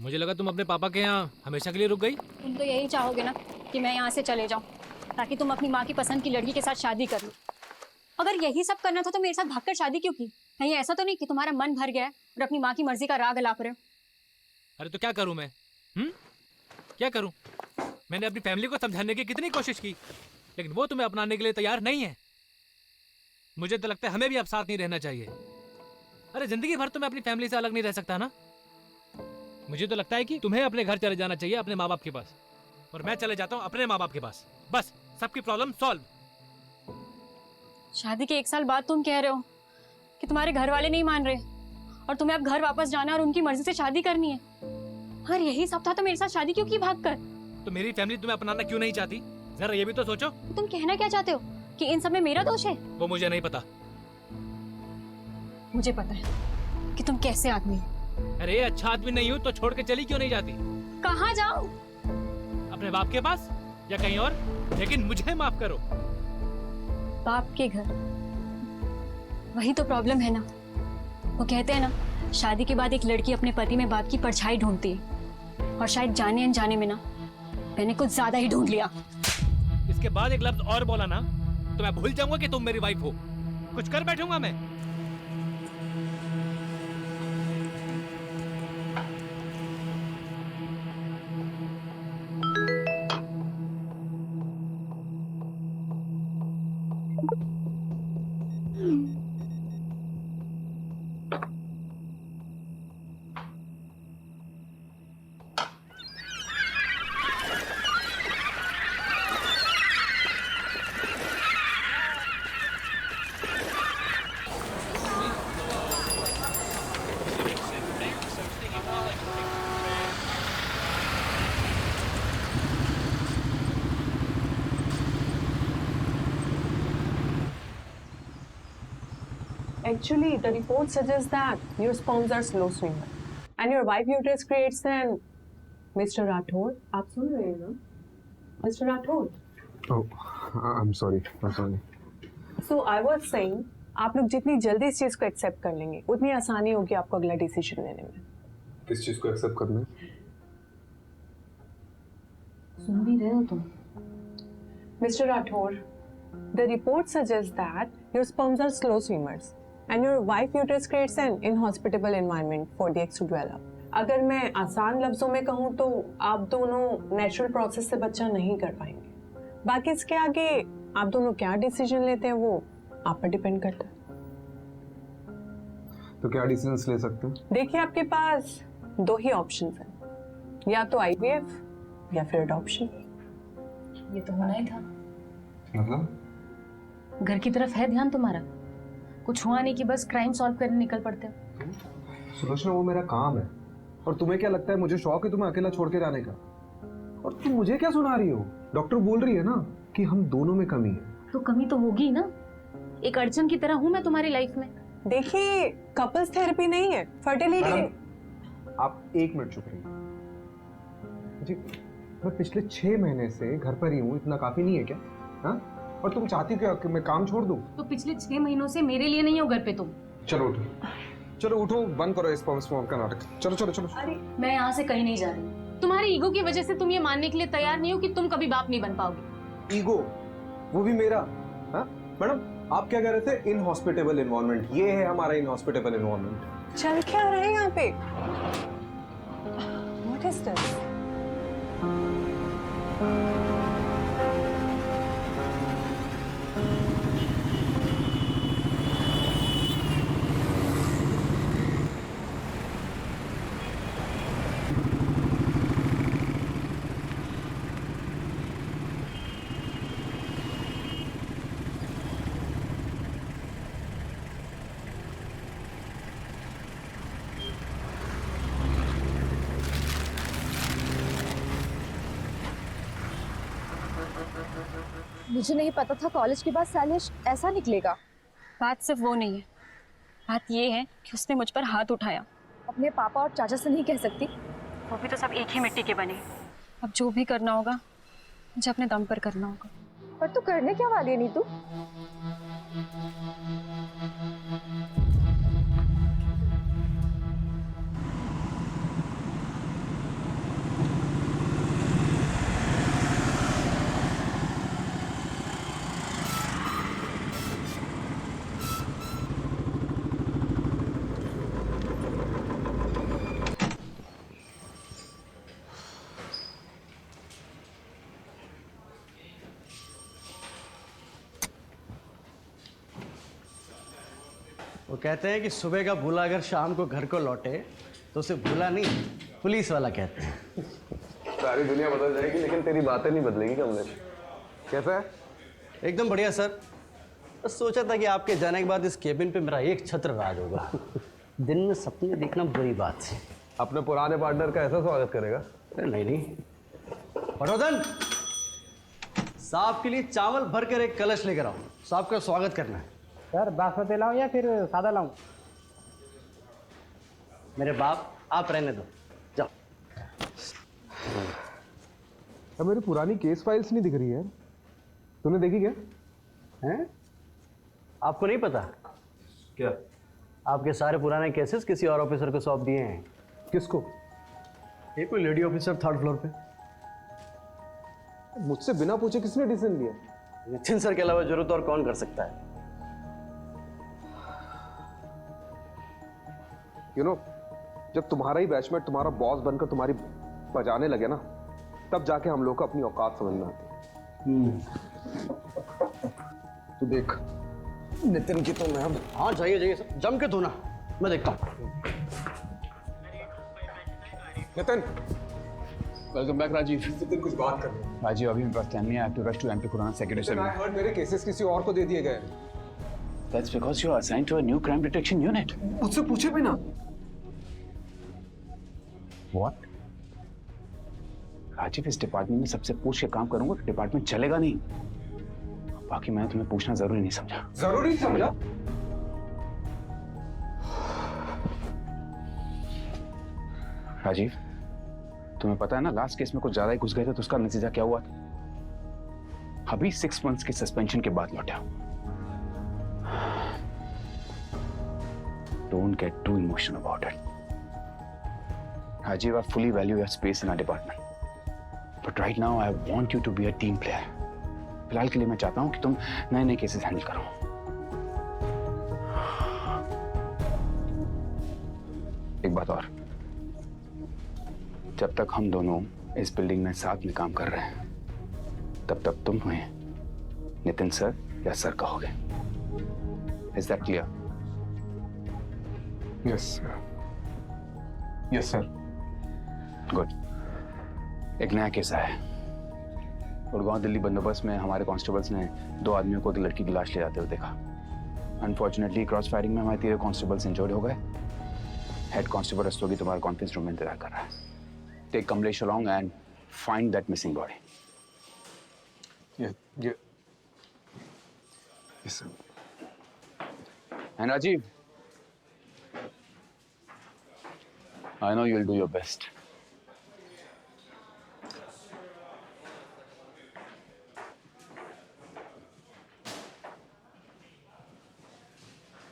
मुझे लगा तुम अपने पापा के यहाँ हमेशा के लिए रुक गई। तुम तो यही चाहोगे ना कि मैं यहाँ से चले जाऊँ ताकि तुम अपनी माँ की पसंद की लड़की के साथ शादी कर लो। अगर यही सब करना था तो मेरे साथ भागकर शादी क्यों की? कहीं ऐसा तो नहीं कि तुम्हारा मन भर गया है और अपनी माँ की मर्जी का राग अलाप रहे हो? अरे तो क्या करूं मैं? क्या करूं? मैंने अपनी फैमिली को समझाने की कितनी कोशिश की, लेकिन वो तुम्हें अपनाने के लिए तैयार नहीं है। मुझे तो लगता है हमें भी अब साथ नहीं रहना चाहिए। अरे जिंदगी भर तो मैं अपनी फैमिली से अलग नहीं रह सकता ना। मुझे तो लगता है कि तुम्हें अपने घर चले जाना चाहिए, अपने माँ बाप के पास, और मैं चले जाता हूँ अपने माँ बाप के पास। बस सबकी प्रॉब्लम सॉल्व। शादी के 1 साल बाद तुम कह रहे हो कि तुम्हारे घर वाले नहीं मान रहे और तुम्हें अब घर वापस जाना और उनकी मर्जी से शादी करनी है। अगर यही सब था तो मेरे साथ शादी क्यों की भाग कर? तो मेरी फैमिली तुम्हें अपनाना क्यों नहीं चाहती? जरा ये भी तो सोचो। तुम कहना क्या चाहते हो कि इन सब में मेरा दोष है? वो मुझे नहीं पता। मुझे पता है कि तुम कैसे आदमी हो। अरे अच्छा आदमी नहीं हूँ तो छोड़ के चली क्यों नहीं जाती? कहाँ जाऊं? अपने बाप के पास या कहीं और, लेकिन मुझे माफ करो। बाप के घर, वही तो प्रॉब्लम है ना। वो कहते हैं ना, शादी के बाद एक लड़की अपने पति में बाप की परछाई ढूंढती है, और शायद जाने अनजाने में ना मैंने कुछ ज्यादा ही ढूंढ लिया। इसके बाद एक लफ्ज और बोला ना तो मैं भूल जाऊंगा कि तुम मेरी वाइफ हो। कुछ कर बैठूंगा मैं। Actually, the report suggests that your sperms are slow swimmer and your wife uterus creates an Mr. Rathod. आप सुन रहे हैं ना? Mr. Rathod. Oh, I'm sorry. So I was saying, आप लोग जितनी जल्दी इस चीज को एक्सेप्ट कर लेंगे उतनी आसानी होगी आपको अगला डिसीजन लेने में। किस चीज को एक्सेप्ट करना है? सुन भी रहे हो तुम? Mr. Rathod, the report suggests that your sperms are slow swimmers. And your wife uterus creates an inhospitable environment for the eggs to develop. अगर मैं आसान लफ्जों में कहूँ तो आप दोनों नेचुरल प्रोसेस से बच्चा नहीं कर पाएंगे। बाकी इसके आगे आप दोनों क्या डिसीजन लेते हैं वो आप पर डिपेंड करता है। तो क्या डिसीजंस ले सकते हैं? देखिए आपके पास 2 ही ऑप्शंस हैं, या तो IVF या फिर अडॉप्शन। ये तो होना ही था। मतलब घर की तरफ है ध्यान तुम्हारा? कुछ हुआ नहीं कि बस क्राइम सॉल्व करने निकल पड़ते हो। सुलोचना, वो मेरा काम है और तुम्हें क्या लगता है मुझे शौक है तुम्हें अकेला छोड़ के जाने का? और तुम मुझे क्या सुना रही हो? डॉक्टर बोल रही है ना कि हम दोनों में कमी है। तो कमी तो होगी ना, एक अड़चन की तरह हूं मैं तुम्हारी लाइफ में। देखिए कपल्स थेरेपी नहीं है, फर्टिलिटी। आप 1 मिनट चुप रहिए जी। मैं पिछले 6 महीने से घर पर ही हूँ, इतना काफी नहीं है क्या? हाँ, और तुम चाहती हो क्या कि मैं काम छोड़ दूं? तो पिछले 6 महीनों से मेरे लिए नहीं हो घर पे तुम। चलो उठो, चलो उठो, बंद करो इस स्पर्म का नाटक। चलो चलो चलो। मैं यहाँ से कहीं नहीं जा रही। तुम्हारी ईगो की वजह से तुम ये मानने के लिए तैयार नहीं हो कि तुम कभी बाप नहीं बन पाओगे। ईगो? वो भी मेरा? हाँ मैडम, आप क्या कह रहे थे? Inhospitable environment. ये है हमारा इनहॉस्पिटेबल एनवायरनमेंट। चल क्या रहा है यहाँ पे? What is this? मुझे नहीं पता था कॉलेज के बाद शैलेश ऐसा निकलेगा। बात सिर्फ वो नहीं है, बात ये है कि उसने मुझ पर हाथ उठाया। अपने पापा और चाचा से नहीं कह सकती? वो भी तो सब एक ही मिट्टी के बने। अब जो भी करना होगा मुझे अपने दम पर करना होगा। पर तू करने क्या वाली है नीतू? वो कहते हैं कि सुबह का भूला अगर शाम को घर को लौटे तो उसे भूला नहीं, पुलिस वाला कहते हैं। सारी दुनिया बदल जाएगी लेकिन तेरी बातें नहीं बदलेगी कमलेश। कैसा है? एकदम बढ़िया सर। बस सोचा था कि आपके जाने के बाद इस केबिन पे मेरा एक छत्र राज होगा। दिन में सपने देखना बुरी बात है। अपने पुराने पार्टनर का ऐसा स्वागत करेगा? अरे नहीं। पटवर्धन, साहब के लिए चावल भर कर एक कलश लेकर आओ, साहब का स्वागत करना है। सर बासमती लाऊं या फिर सादा लाऊं? मेरे बाप, आप रहने दो, जाओ। अब मेरी पुरानी केस फाइल्स नहीं दिख रही है। तूने देखी क्या? हैं? आपको नहीं पता? क्या? आपके सारे पुराने केसेस किसी और ऑफिसर को सौंप दिए हैं। किसको? ये कोई लेडी ऑफिसर 3rd फ्लोर पे। मुझसे बिना पूछे किसने डिसीजन लिया? नितिन सर के अलावा जरूरत और कौन कर सकता है? यू नो, जब तुम्हारा ही बैचमेट तुम्हारा बॉस बनकर तुम्हारी बजाने लगे ना, तब जाके हम लोग को अपनी औकात समझ में आती है। तू देख नितिन की तो मैं अब। हाँ जाइए जाइए सर, जम के धोना, मैं देखता हूँ। Nitin, welcome back Rajiv. नितिन कुछ बात कर रहे हैं। राजीव अभी मेरे पास टाइम नहीं है। I have to rush to MP Khurana secretary से। आई हर्ड मेरे केसेस किसी और को दे दिए गए। That's because you are assigned to a new crime detection unit. मुझसे पूछे भी ना। व्हाट? राजीव, इस डिपार्टमेंट में सबसे पूछ के काम करूंगा तो डिपार्टमेंट चलेगा नहीं। बाकी मैंने तुम्हें पूछना जरूरी नहीं समझा। जरूरी समझा? राजीव, तुम्हें पता है ना, लास्ट केस में कुछ ज्यादा ही घुस गए थे तो उसका नतीजा क्या हुआ था? अभी 6 months की सस्पेंशन के बाद लौटा। Don't get too emotional about it. Rajiv, I fully value your space in our department. But right now, I want you to be a team player. फिलहाल के लिए मैं चाहता हूं कि तुम नए नए केसेस हैंडल करो। एक बात और, जब तक हम दोनों इस बिल्डिंग में साथ में काम कर रहे हैं, तब तक तुम हमें नितिन सर या सर कहोगे। Is that clear? Yes sir. Good. एक नया केस आया है। गुड़गांव दिल्ली बंदोबस्त में हमारे कांस्टेबल्स ने 2 आदमियों को एक लड़की की लाश ले जाते हुए देखा। अनफॉर्चुनेटली क्रॉस फायरिंग में हमारे 3 कांस्टेबल्स इंजर्ड हो गए। हेड कांस्टेबल रस्तोगी तुम्हारे कॉन्फ्रेंस रूम में इंतजार कर रहा है। Take Kamlesh along and find that missing body. ये yes sir. And Rajiv, I know you'll do your best.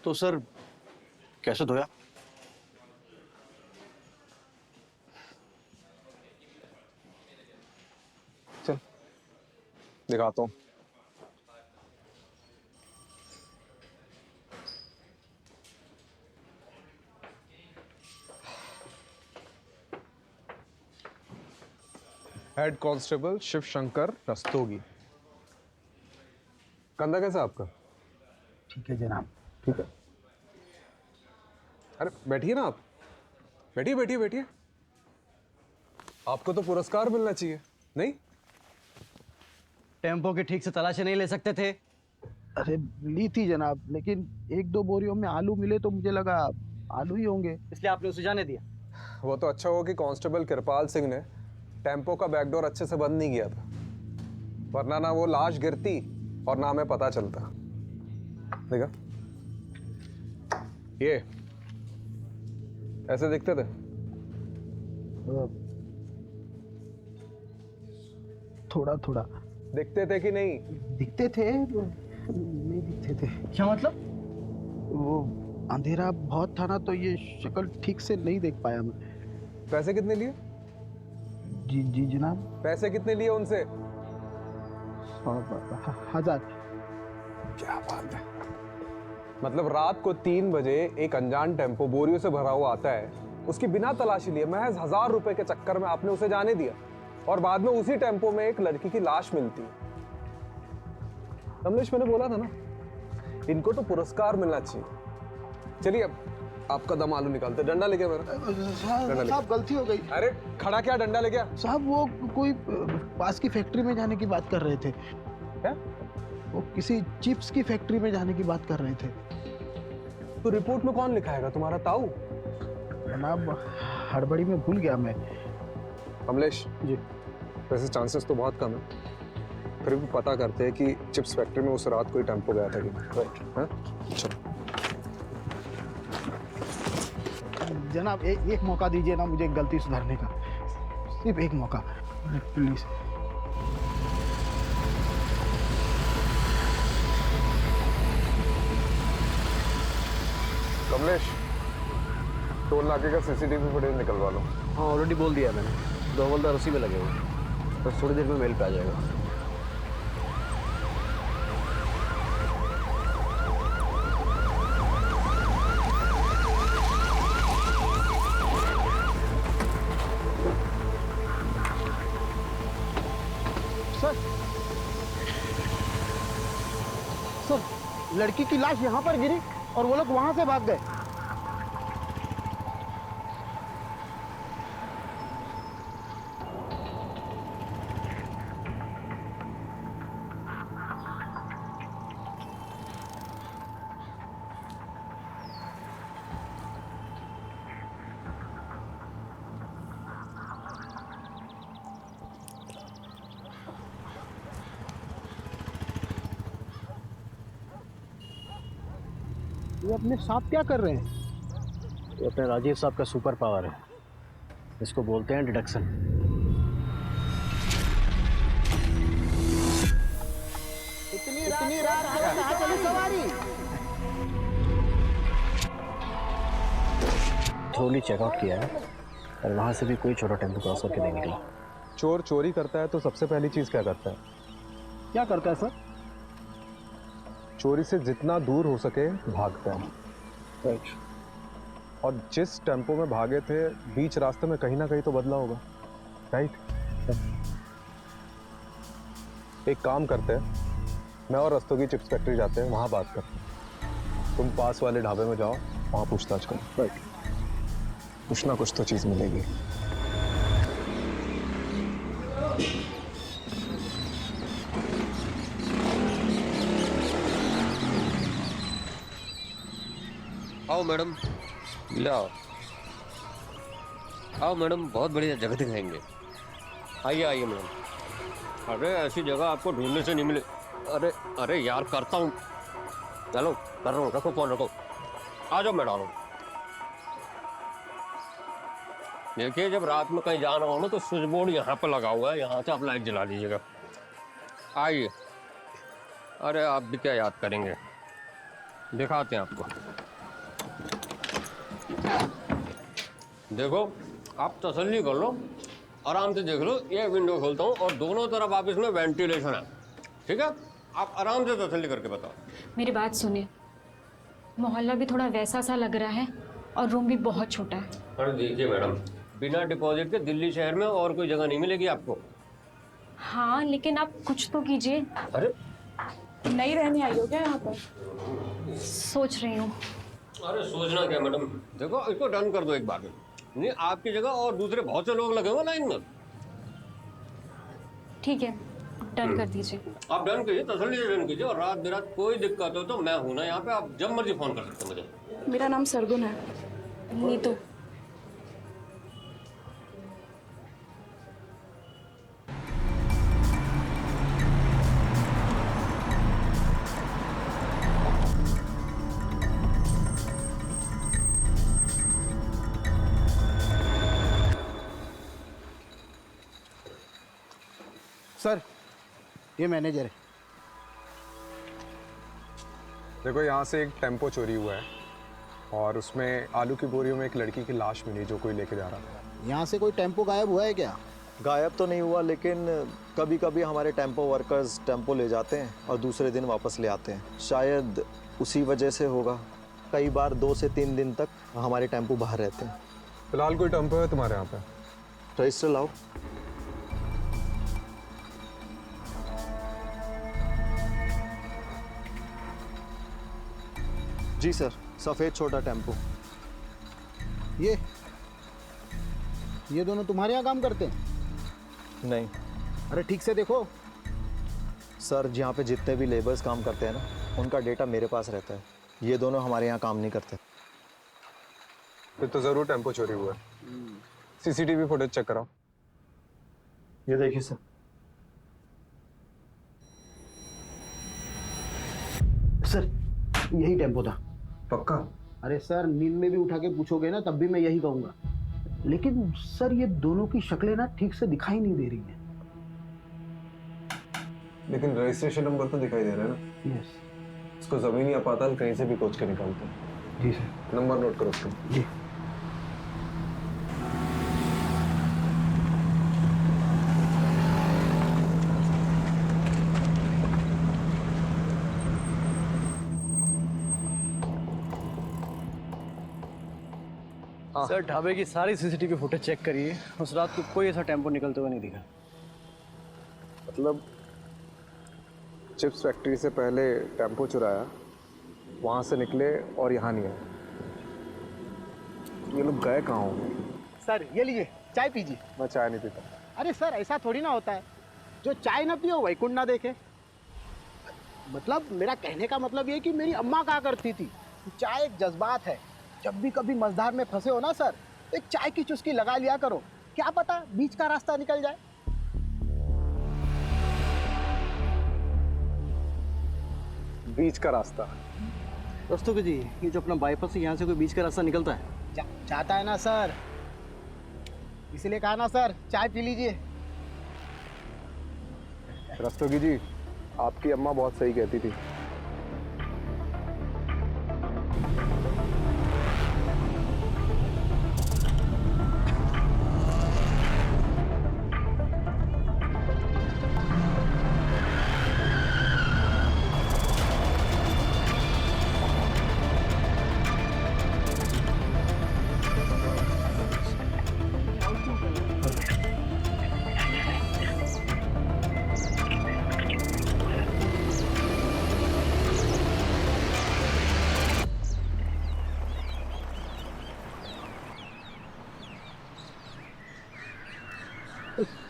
तो सर कैसे धोया? चल दिखाता हूँ। Head constable Shiv Shankar Rastogi. कंधा कैसा आपका? ठीक है जनाब। ठीक है। अरे बैठिए ना आप। बैठिए बैठिए बैठिए। आपको तो पुरस्कार मिलना चाहिए, नहीं? टेम्पो की ठीक से तलाशी नहीं ले सकते थे? अरे ली थी जनाब, लेकिन 1-2 बोरियों में आलू मिले तो मुझे लगा आलू ही होंगे, इसलिए आपने उसे जाने दिया। वो तो अच्छा हुआ कि कांस्टेबल कृपाल सिंह ने टेम्पो का बैकडोर अच्छे से बंद नहीं किया था, वरना ना वो लाश गिरती और ना हमें पता चलता। देखा, ये ऐसे दिखते थे। थोड़ा थोड़ा दिखते थे कि नहीं? दिखते थे, नहीं दिखते थे। क्या मतलब? वो अंधेरा बहुत था ना, तो ये शक्ल ठीक से नहीं देख पाया मैं। पैसे कितने लिए? जी जी जनाब। पैसे कितने लिए उनसे? 1000। क्या बात है। मतलब रात को 3 बजे एक अनजान टेम्पो बोरियों से भरा हुआ आता है, उसकी बिना तलाशी लिए महज 1000 रुपए के चक्कर में आपने उसे जाने दिया, और बाद में उसी टेम्पो में एक लड़की की लाश मिलती है। कमलेश, मैंने बोला था ना, इनको तो पुरस्कार मिलना चाहिए। चलिए अब आपका दम आलू निकालते, डंडा लेके मेरा। साहब गलती हो गई। अरे खड़ा क्या, डंडा लेके आ। साहब वो कोई पास की फैक्ट्री में जाने की बात कर रहे थे। क्या? वो किसी चिप्स की फैक्ट्री में जाने की बात कर रहे थे। तो रिपोर्ट में कौन लिखाएगा, तुम्हारा ताऊ? जनाब हड़बड़ी में भूल गया मैं। कमलेश जी। वैसे चांसेस तो बहुत कम है, फिर भी पता करते हैं कि चिप्स फैक्ट्री में उस रात कोई टेम्पो गया था कि नहीं। राइट, चलो। जनाब एक मौका दीजिए ना मुझे गलती सुधारने का, सिर्फ एक मौका प्लीज। कमलेश, टोल नाके का सीसीटीवी फुटेज निकलवा लो। हाँ ऑलरेडी बोल दिया मैंने, 2 हवलदार उसी में लगे हुए, बस थोड़ी देर में मेल पे आ जाएगा। सर लड़की की लाश यहाँ पर गिरी और वो लोग वहां से भाग गए। ये अपने साथ क्या कर रहे हैं? ये अपने राजीव साहब का सुपर पावर है, इसको बोलते हैं डिडक्शन। इतनी रात को कहाँ चली सवारी? थ्रोली चेकआउट किया है और वहाँ से भी कोई छोटा टेम्पो क्रॉस करके नहीं निकला। चोर चोरी करता है तो सबसे पहली चीज क्या करता है? क्या करता है सर? चोरी से जितना दूर हो सके भागता है। राइट। और जिस टेम्पो में भागे थे बीच रास्ते में कहीं ना कहीं तो बदला होगा। राइट। एक काम करते हैं, मैं और रस्तोगी चिप्स फैक्ट्री जाते हैं, वहां बात करते हैं। तुम पास वाले ढाबे में जाओ, वहां पूछताछ करो। राइट। कुछ ना कुछ तो चीज मिलेगी। आओ मैडम, ले आओ। आओ मैडम, बहुत बढ़िया जगह दिखाएंगे। आइए आइए मैडम। अरे ऐसी जगह आपको ढूंढने से नहीं मिले। अरे अरे यार करता हूँ, चलो कर रहा हूँ, रखो फोन रखो। आ जाओ मैडम। देखिए जब रात में कहीं जाना हो ना तो स्विच बोर्ड यहाँ पर लगा हुआ है, यहाँ से आप लाइट जला लीजिएगा। आइए। अरे आप भी क्या याद करेंगे, दिखाते हैं आपको। देखो आप तसल्ली कर लो, आराम से देख लो। ये विंडो खोलता हूँ और दोनों तरफ आप इसमें वेंटिलेशन है, ठीक है? आप आराम से तसल्ली करके बताओ। मेरी बात सुनिए, मोहल्ला भी थोड़ा वैसा सा लग रहा है और रूम भी बहुत छोटा है। अरे देखिए मैडम, बिना डिपॉजिट के दिल्ली शहर में और कोई जगह नहीं मिलेगी आपको। हाँ लेकिन आप कुछ तो कीजिए। अरे नहीं रहने आई हो क्या यहाँ पर? सोच रही हूँ। अरे सोचना क्या मैडम, देखो इसको डन कर दो एक बार में। नहीं आपकी जगह और दूसरे बहुत से लोग लगे हुए लाइन में। ठीक है, डन कर दीजिए। आप डन कीजिए, तसल्ली से डन कीजिए। और रात बिरात कोई दिक्कत हो तो मैं हूं ना यहाँ पे, आप जब मर्जी फोन कर सकते हो मुझे। मेरा नाम सरगुन है। नीतू। सर ये मैनेजर है। देखो यहाँ से एक टेम्पो चोरी हुआ है और उसमें आलू की बोरियों में एक लड़की की लाश मिली जो कोई लेके जा रहा था। यहाँ से कोई टेम्पो गायब हुआ है क्या? गायब तो नहीं हुआ, लेकिन कभी कभी हमारे टेम्पो वर्कर्स टेम्पो ले जाते हैं और दूसरे दिन वापस ले आते हैं। शायद उसी वजह से होगा। कई बार 2 से 3 दिन तक हमारे टेम्पो बाहर रहते हैं। फिलहाल कोई टेम्पो है तुम्हारे यहाँ पे? रजिस्टर लाओ। जी सर, सफ़ेद छोटा टेम्पो। ये दोनों तुम्हारे यहाँ काम करते हैं? नहीं अरे ठीक से देखो। सर, जहाँ पे जितने भी लेबर्स काम करते हैं ना, उनका डेटा मेरे पास रहता है। ये दोनों हमारे यहाँ काम नहीं करते। फिर तो जरूर टेम्पो चोरी हुआ है। सीसीटीवी फुटेज चेक कराओ। ये देखिए सर। सर यही टेम्पो था। पक्का? अरे सर, नींद में भी उठा के पूछोगे ना तब भी मैं यही कहूंगा। लेकिन सर ये दोनों की शक्लें ना ठीक से दिखाई नहीं दे रही हैं। लेकिन रजिस्ट्रेशन नंबर तो दिखाई दे रहा है ना। यस। इसको जमीनी आपातन कहीं से भी खोज के निकालते हैं। जी सर। नंबर नोट करो उसका। जी। सर, ढाबे की सारी सीसीटीवी फुटेज चेक करिए। उस रात को कोई ऐसा टेम्पो निकलते हुए नहीं दिखा। मतलब चिप्स फैक्ट्री से पहले टेम्पो चुराया, वहाँ से निकले और यहाँ नहीं आए। ये लोग गए कहाँ होंगे? सर ये लीजिए, चाय पीजिए। मैं चाय नहीं पीता। अरे सर ऐसा थोड़ी ना होता है, जो चाय ना पियो वैकुंठ ना देखे। मतलब मेरा कहने का मतलब ये कि मेरी अम्मा कहा करती थी, चाय एक जज्बात है। जब भी कभी मझधार में फंसे हो ना सर, तो एक चाय की चुस्की लगा लिया करो, क्या पता बीच का रास्ता निकल जाए। बीच का रास्ता? दोस्तों जी, ये जो अपना बाईपास है, यहाँ से कोई बीच का रास्ता निकलता है? चाहता है ना सर, इसलिए कहा ना सर, चाय पी लीजिए। रस्तोगी जी, आपकी अम्मा बहुत सही कहती थी।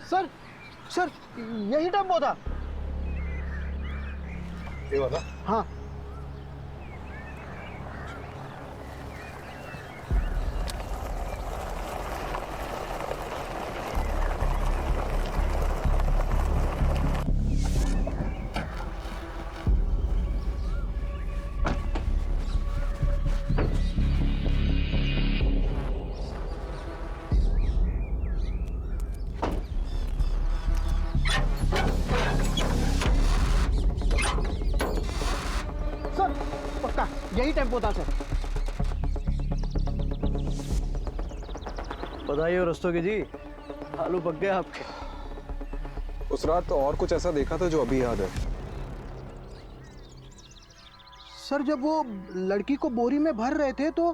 सर सर यही टेम्पो था। ये वाला? हाँ। यही टेम्पो था सर। बधाई हो रस्तोगी जी, आलू पक गए आपके। उस रात तो और कुछ ऐसा देखा था जो अभी याद है? सर जब वो लड़की को बोरी में भर रहे थे तो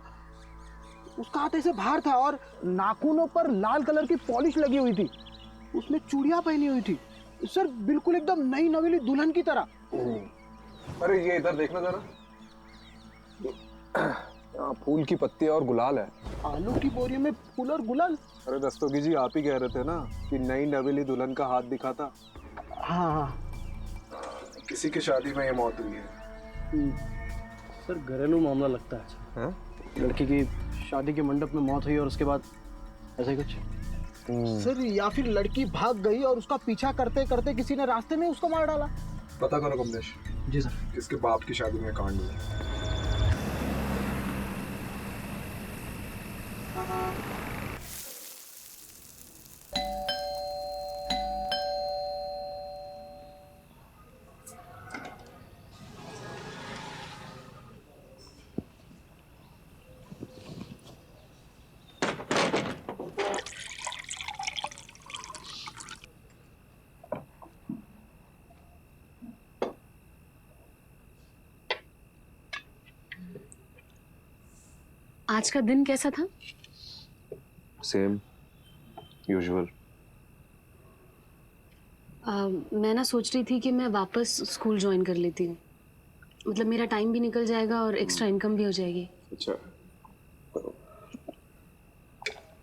उसका हाथ ऐसे बाहर था और नाखूनों पर लाल कलर की पॉलिश लगी हुई थी। उसने चूड़ियां पहनी हुई थी सर, बिल्कुल एकदम नई नवेली दुल्हन की तरह। अरे ये इधर देखना जरा, यहाँ फूल की पत्ती और गुलाल है। आलू की बोरी में फूल और गुलाल? अरे दस्तोगी जी, आप ही कह रहे थे ना कि नई नवेली दुल्हन का हाथ दिखा था। हाँ। किसी की शादी में ये मौत हुई है। सर घरेलू मामला लगता है। लड़की की शादी के मंडप में मौत हुई और उसके बाद ऐसा ही कुछ। सर या फिर लड़की भाग गई और उसका पीछा करते करते किसी ने रास्ते में उसको मार डाला। पता करो कमलेश। जी सर। किसके बाप की शादी में कांड हुआ। आज का दिन कैसा था? Same usual. मैं ना सोच रही थी कि मैं वापस स्कूल ज्वाइन कर लेती हूँ। मतलब मेरा टाइम भी निकल जाएगा और एक्स्ट्रा इनकम भी हो जाएगी। अच्छा करो,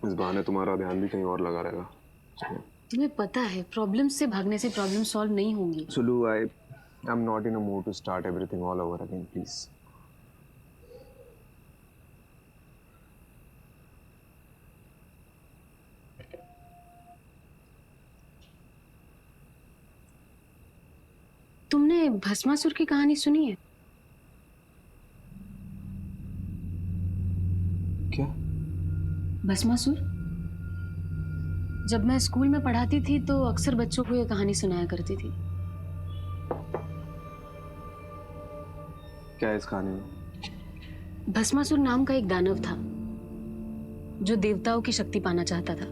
इस बहाने तुम्हारा ध्यान भी कहीं और लगा रहेगा। तुम्हें पता है प्रॉब्लम से भागने से प्रॉब्लम सॉल्व नहीं होंगी। Sulu, I am not in a mood to start everything all over again, please. तुमने भस्मासुर की कहानी सुनी है? क्या? भस्मासुर? जब मैं स्कूल में पढ़ाती थी तो अक्सर बच्चों को ये कहानी सुनाया करती थी। क्या है इस कहानी में? भस्मासुर नाम का एक दानव था जो देवताओं की शक्ति पाना चाहता था।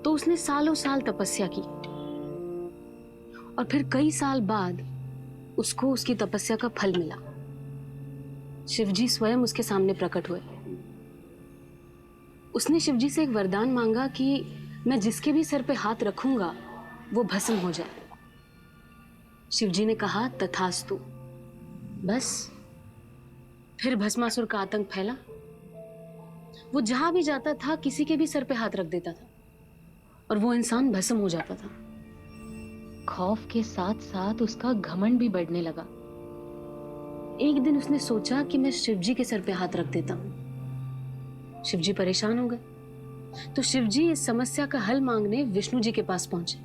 तो उसने सालों साल तपस्या की और फिर कई साल बाद उसको उसकी तपस्या का फल मिला। शिवजी स्वयं उसके सामने प्रकट हुए। उसने शिवजी से एक वरदान मांगा कि मैं जिसके भी सर पे हाथ रखूंगा वो भस्म हो जाए। शिवजी ने कहा तथास्तु। बस फिर भस्मासुर का आतंक फैला। वो जहां भी जाता था किसी के भी सर पे हाथ रख देता था और वो इंसान भस्म हो जाता था। खौफ के साथ साथ उसका घमंड भी बढ़ने लगा। एक दिन उसने सोचा कि मैं शिवजी के सर पे हाथ रख देता हूं। शिवजी परेशान हो गए तो शिवजी इस समस्या का हल मांगने विष्णु जी के पास पहुंचे।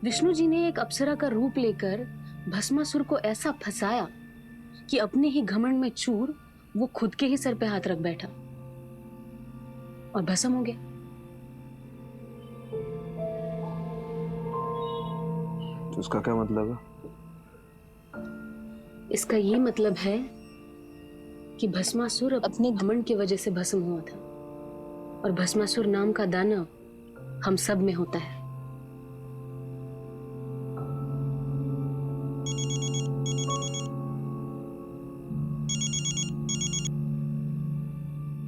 विष्णु जी ने एक अप्सरा का रूप लेकर भस्मासुर को ऐसा फंसाया कि अपने ही घमंड में चूर वो खुद के ही सर पे हाथ रख बैठा और भस्म हो गया। तो उसका क्या मतलब है? इसका ये मतलब है कि भस्मासुर अपने घमंड की वजह से भस्म हुआ था और भस्मासुर नाम का दानव हम सब में होता है।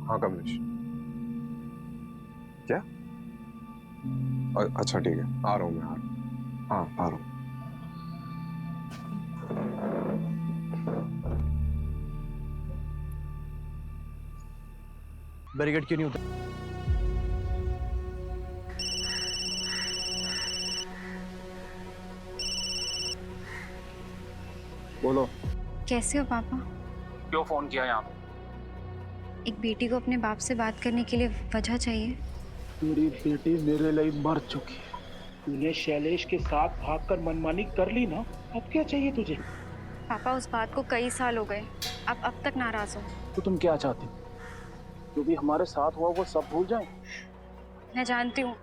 हाँ कमलेश, क्या? अच्छा ठीक है, आ रहा हूँ मैं, आ रहा हूँ। हाँ आ रहा हूँ। बैरिकेड क्यों नहीं होता? बोलो। कैसे हो पापा? क्यों फोन किया यहाँ पे? एक बेटी को अपने बाप से बात करने के लिए वजह चाहिए। मेरी बेटी मेरे लिए मर चुकी है। तूने शैलेश के साथ भागकर मनमानी कर ली ना, अब क्या चाहिए तुझे? पापा उस बात को कई साल हो गए, आप अब तक नाराज हो। तो तुम क्या चाहती? जो भी हमारे साथ हुआ वो सब भूल जाएं? मैं जानती हूँ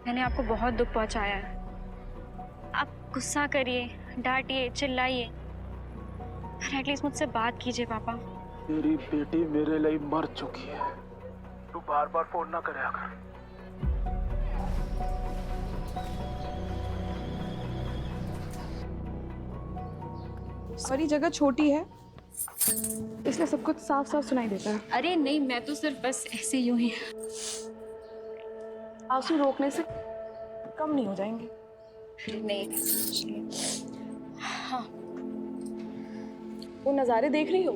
मैंने आपको बहुत दुख पहुँचाया है। आप गुस्सा करिए, डांटिए, चिल्लाइए, पर एटलीस्ट मुझसे बात कीजिए पापा। मेरी बेटी मेरे लिए मर चुकी है, तू बार बार फोन ना करे कर। सारी जगह छोटी है इसलिए सब कुछ साफ साफ सुनाई देता है। अरे नहीं, मैं तो सिर्फ बस ऐसे यूं ही। आंसू रोकने से कम नहीं हो जाएंगे। नहीं। हाँ, वो नज़ारे देख रही हो?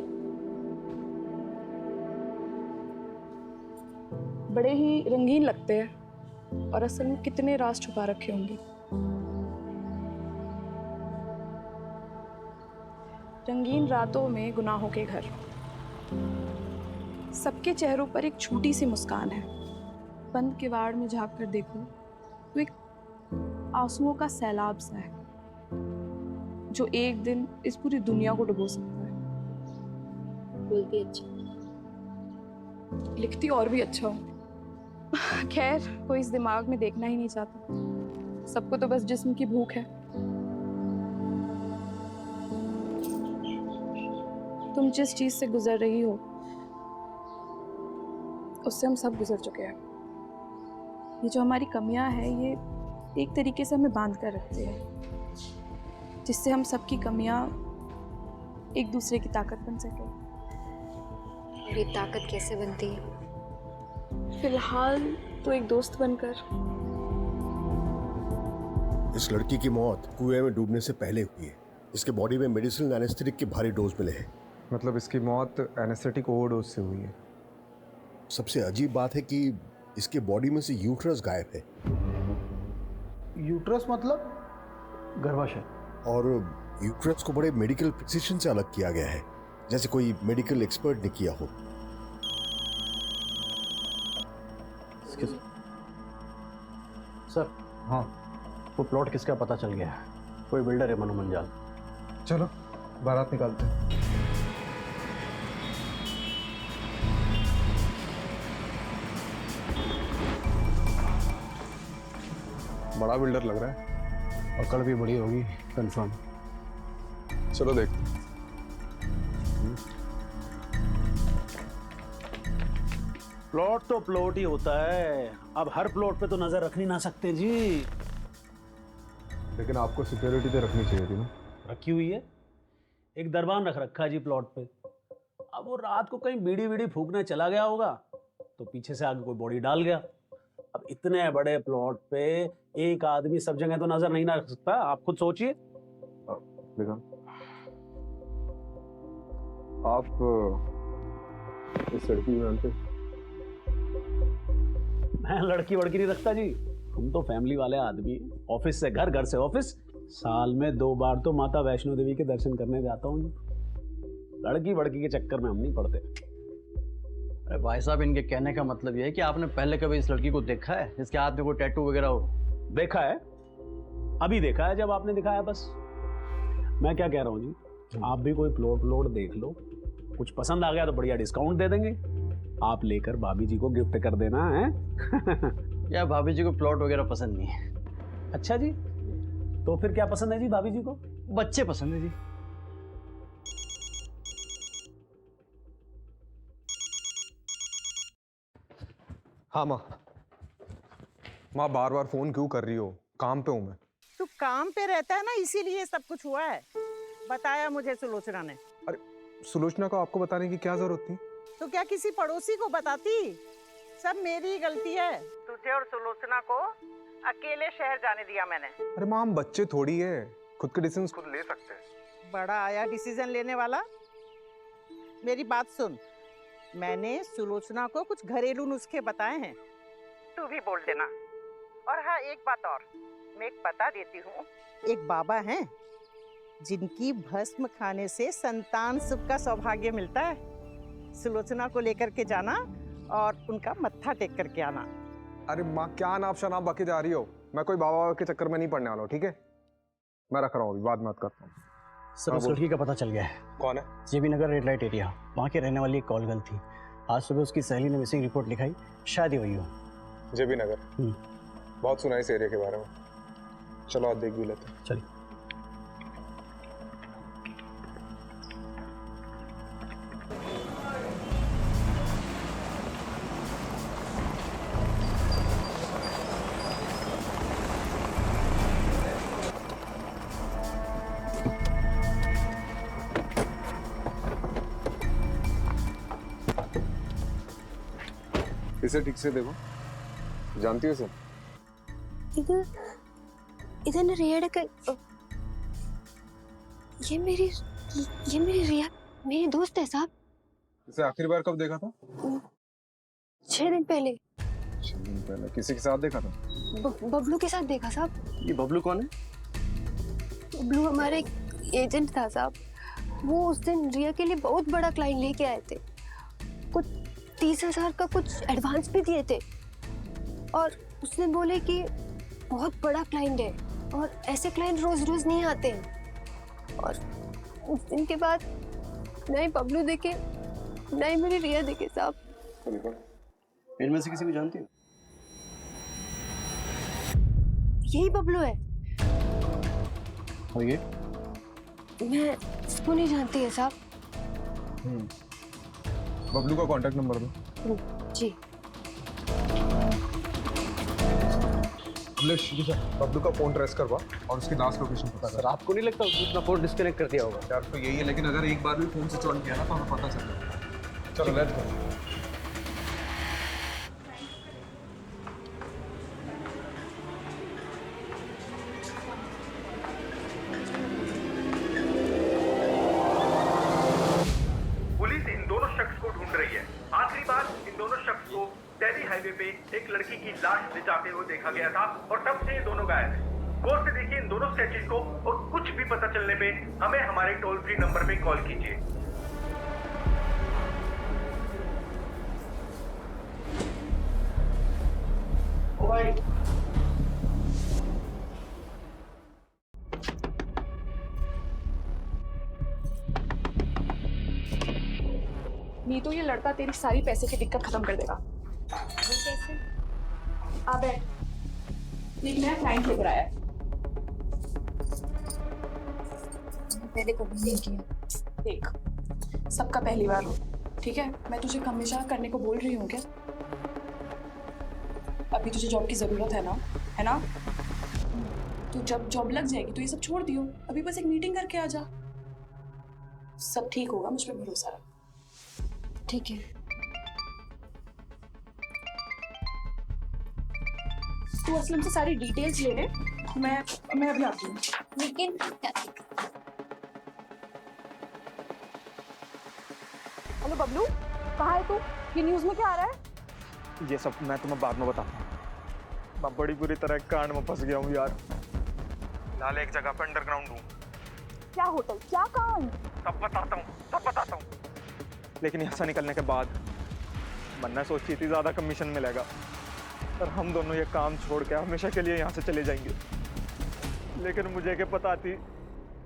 बड़े ही रंगीन लगते हैं और असल में कितने राज छुपा रखे होंगे। रंगीन रातों में गुनाहों के घर, सबके चेहरों पर एक छोटी सी मुस्कान है। बंद किवाड़ में झांक कर देखो तो एक आंसुओं का सैलाब सा है जो एक दिन इस पूरी दुनिया को डुबो सकता है। बोलती अच्छा, लिखती और भी अच्छा हूँ। खैर, कोई इस दिमाग में देखना ही नहीं चाहता। सबको तो बस जिस्म की भूख है। तुम जिस चीज से गुजर रही हो उससे हम सब गुजर चुके हैं। ये जो हमारी कमियां हैं ये एक तरीके से हमें बांध कर रखते हैं, जिससे हम सबकी कमियां एक दूसरे की ताकत बन सके। और ये ताकत कैसे बनती है? फिलहाल तो एक दोस्त बनकर। इस लड़की की मौत कुएं में डूबने से पहले हुई है। इसके बॉडी में मेडिसिनल एनेस्थेटिक के भारी डोज मिले हैं। मतलब इसकी मौत एनेस्थेटिक ओवरडोज से हुई है। सबसे अजीब बात है कि इसके बॉडी में से यूट्रस गायब है। यूट्रस मतलब गर्भाशय। और यूट्रस को बड़े मेडिकल प्रिसिशन से अलग किया गया है, जैसे कोई मेडिकल एक्सपर्ट ने किया हो। सर, हाँ, वो प्लॉट किसका पता चल गया है। कोई बिल्डर है मनु मंजाल। चलो बारात निकालते हैं। बड़ा बिल्डर लग रहा है। पकड़ भी बड़ी होगी कंफर्म। चलो देखते हैं। प्लॉट तो प्लॉट ही होता है। अब हर प्लॉट पे तो नजर रख नहीं ना सकते जी। लेकिन आपको सिक्योरिटी तो रखनी चाहिए थी ना। रखी हुई है, एक दरबान रख रखा है जी प्लॉट पे। अब वो रात को कहीं बीड़ी बीड़ी फूकने चला गया होगा तो पीछे से आगे कोई बॉडी डाल गया। अब इतने बड़े प्लॉट पे एक आदमी सब जगह तो नजर नहीं ना रख सकता। आप खुद सोचिए। देखो आप इस लड़की को जानते? मैं लड़की वड़की नहीं रखता जी। हम तो फैमिली वाले आदमी हैं। ऑफिस से घर, घर से ऑफिस। साल में 2 बार तो माता वैष्णो देवी के दर्शन करने जाता हूँ जी। लड़की वड़की के चक्कर में हम नहीं पड़ते। अरे भाई साहब, इनके कहने का मतलब ये है कि आपने पहले कभी इस लड़की को देखा है जिसके हाथ में कोई टैटू वगैरह हो? देखा है, अभी देखा है जब आपने दिखाया। बस मैं क्या कह रहा हूँ जी, आप भी कोई प्लॉट देख लो, कुछ पसंद आ गया तो बढ़िया डिस्काउंट दे देंगे। आप लेकर भाभी जी को गिफ्ट कर देना है। या भाभी जी को प्लॉट वगैरह पसंद नहीं है। अच्छा जी, तो फिर क्या पसंद है जी भाभी जी को? बच्चे पसंद है जी। हाँ माँ। माँ बार बार फोन क्यों कर रही हो? काम पे हूँ मैं। तू काम पे रहता है ना, इसीलिए सब कुछ हुआ है। बताया मुझे सुलोचना ने। अरे सुलोचना को आपको बताने की क्या जरूरत थी? तो क्या किसी पड़ोसी को बताती? सब मेरी गलती है। तुझे और सुलोचना को अकेले शहर जाने दिया मैंने। अरे माँ, हम बच्चे थोड़ी है, खुद के डिसीजन खुद ले सकते हैं। बड़ा आया डिसीजन लेने वाला। मेरी बात सुन, मैंने सुलोचना को कुछ घरेलू नुस्खे बताए हैं, तू भी बोल देना। और हाँ, एक बात और मैं एक बता देती हूँ। एक बाबा हैं जिनकी भस्म खाने से संतान सुख का सौभाग्य मिलता है। सुलोचना को लेकर के जाना और उनका मत्था टेक करके आना। अरे माँ, क्या नाप शनाप बके जा रही हो? मैं कोई बाबा के चक्कर में नहीं पड़ने वाला हूँ, ठीक है? मैं रख रहा हूँ, अभी बाद में बात करता हूँ। सर, उस लड़की का पता चल गया है। कौन है? जेबी नगर रेड लाइट एरिया, वहाँ के रहने वाली एक कॉल गर्ल थी। आज सुबह उसकी सहेली ने मिसिंग रिपोर्ट लिखाई, शायद ही हुई हो। जेबी नगर? बहुत सुना इस एरिया के बारे में। चलो आज देख भी लेते हैं। चलिए। इसे ठीक से देखो, जानती हो इसे? इधर न रिया का, ये मेरी रिया, मेरी दोस्त है साहब। इसे आखिरी बार कब देखा था? 6 दिन पहले। 6 दिन पहले किसी के साथ देखा था? बबलू के साथ देखा साहब। ये बबलू कौन है? बबलू हमारा एक एजेंट था साहब। वो उस दिन रिया के लिए बहुत बड़ा क्लाइंट लेके आए थे। कुछ 30,000 का कुछ एडवांस भी दिए थे और उसने बोले कि बहुत बड़ा क्लाइंट है और ऐसे क्लाइंट रोज रोज नहीं आते हैं। और उस दिन के बाद ना ही बबलू देखे ना ही मेरी रिया देखे साहब। इनमें से किसी को जानती हो? यही बबलू है। और ये? मैं इसको नहीं जानती है साहब। बबलू का कांटेक्ट नंबर दो। जी। बबलू का फोन ट्रेस करवा और उसकी लास्ट लोकेशन पता कर। सर, आपको नहीं लगता उसने अपना फोन डिस्कनेक्ट कर दिया होगा? यार तो यही है, लेकिन अगर एक बार भी फोन स्विच ऑन किया ना तो हमें पता चल जाएगा। चलो लेट्स गो। लाश ले जाते हुए देखा गया था और तब से ये दोनों गायब हैं। गौर से देखिए इन दोनों स्केचेस को और कुछ भी पता चलने पे हमें हमारे टोल फ्री नंबर पे कॉल कीजिए। ओ भाई नहीं तो ये लड़का तेरी सारी पैसे की दिक्कत खत्म कर देगा। वो कैसे? आ बैठ। एक नया क्लाइंट लेकर आया है। पहले कभी नहीं किया। देख, सबका पहली बार हो, ठीक है? मैं तुझे हमेशा करने को बोल रही हूँ क्या? अभी तुझे जॉब की जरूरत है ना? है ना? तो जब जॉब लग जाएगी तो ये सब छोड़ दियो। अभी बस एक मीटिंग करके आ जा। सब ठीक होगा, मुझ पे भरोसा रख। ठीक है। तू असलम से सारी डिटेल्स ले ले। मैं अभी आती हूँ। लेकिन हेलो बबलू, कहाँ है तू? ये न्यूज़ में क्या आ रहा है? ये सब मैं तुम्हें बाद में बताता हूँ। मैं बड़ी बुरी तरह कांड में फंस गया हूँ यार। फिलहाल एक जगह पे अंडरग्राउंड हूँ। क्या होटल? क्या कांड? सब बताता हूँ। लेकिन यहाँ से निकलने के बाद मन्ना सोची थी ज़्यादा कमीशन मिलेगा, पर हम दोनों ये काम छोड़ के हमेशा के लिए यहाँ से चले जाएंगे। लेकिन मुझे क्या पता थी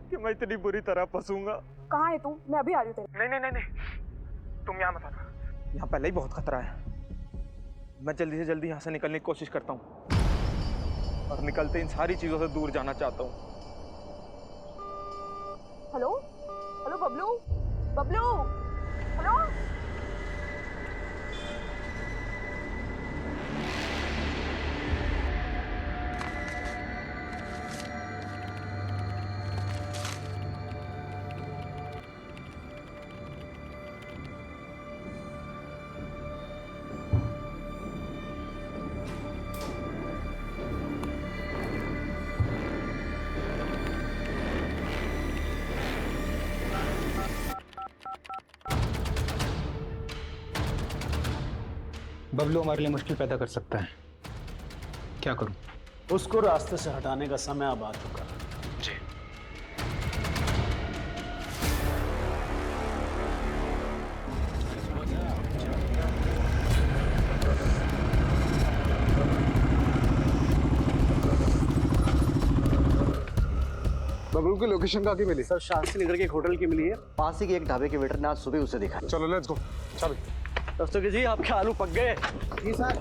कि मैं इतनी बुरी तरह फंसूंगा। कहाँ है तू? मैं अभी आ रही हूँ तेरे। नहीं, तुम यहाँ मत आना। यहाँ पहले ही बहुत खतरा है। मैं जल्दी से जल्दी यहाँ से निकलने की कोशिश करता हूँ और निकलते इन सारी चीज़ों से दूर जाना चाहता हूँ। Hello Bablu, hello. बबलू हमारे लिए मुश्किल पैदा कर सकता है, क्या करूं? उसको रास्ते से हटाने का समय अब आ चुका है। जी। बबलू की लोकेशन कहाँ की मिली? सर शास्त्री नगर के एक होटल की मिली है, पास ही के एक ढाबे के वेटर ने आज सुबह उसे देखा। चलो लेट्स गो। चलो दस्तों जी, आपके आलू पक गए। जी सर।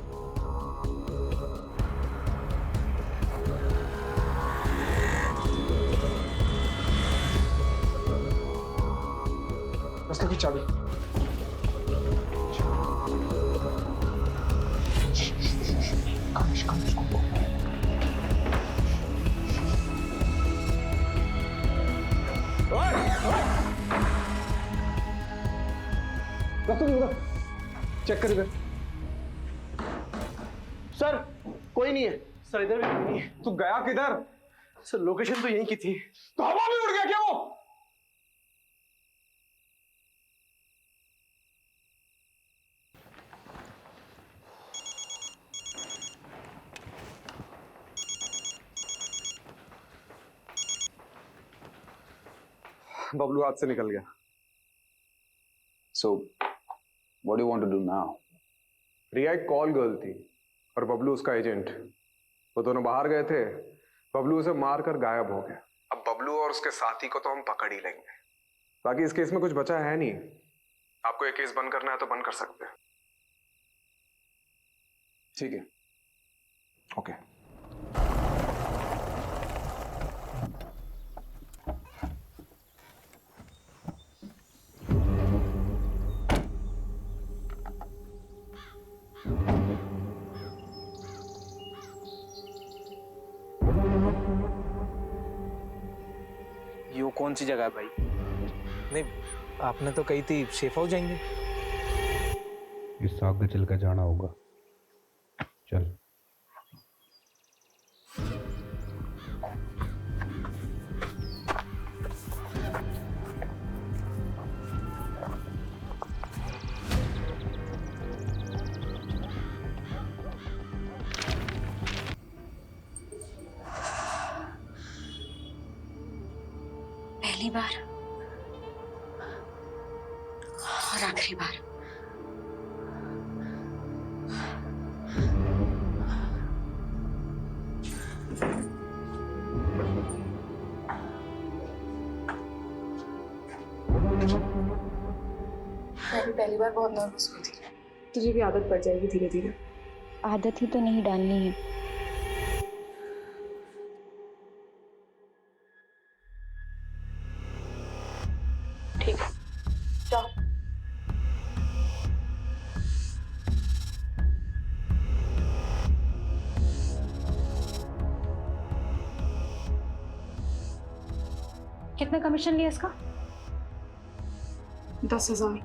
रास्ते की चाबी। चेक कर इधर। सर कोई नहीं है। सर इधर भी कोई नहीं है। तू गया किधर? सर लोकेशन तो यहीं की थी। तो हवा में उड़ गया क्या वो? बबलू हाथ से निकल गया। So, what do you want to do now? रिया एक कॉल गर्ल थी और बबलू उसका एजेंट। वो दोनों बाहर गए थे, बबलू उसे मारकर गायब हो गया। अब बबलू और उसके साथी को तो हम पकड़ ही लेंगे। बाकी इस केस में कुछ बचा है नहीं। आपको ये केस बंद करना है तो बंद कर सकते हैं। ठीक है, ओके। यो कौन सी जगह है भाई? नहीं, आपने तो कही थी सेफ हाउस जाएंगे। इस आगे चल कर जाना होगा। चल। पहली बार और आखिरी बार। मैं भी पहली बार बहुत नर्वस हुई थी। तुझे भी आदत पड़ जाएगी धीरे धीरे। आदत ही तो नहीं डालनी है। ठीक है, जाओ। कितना कमीशन लिया इसका? 10,000।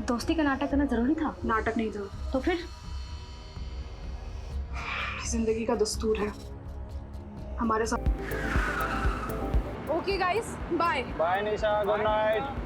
दोस्ती का नाटक करना जरूरी था? नाटक नहीं था तो फिर? जिंदगी का दस्तूर है हमारे साथ। Okay guys, bye. Bye Nisha, good night.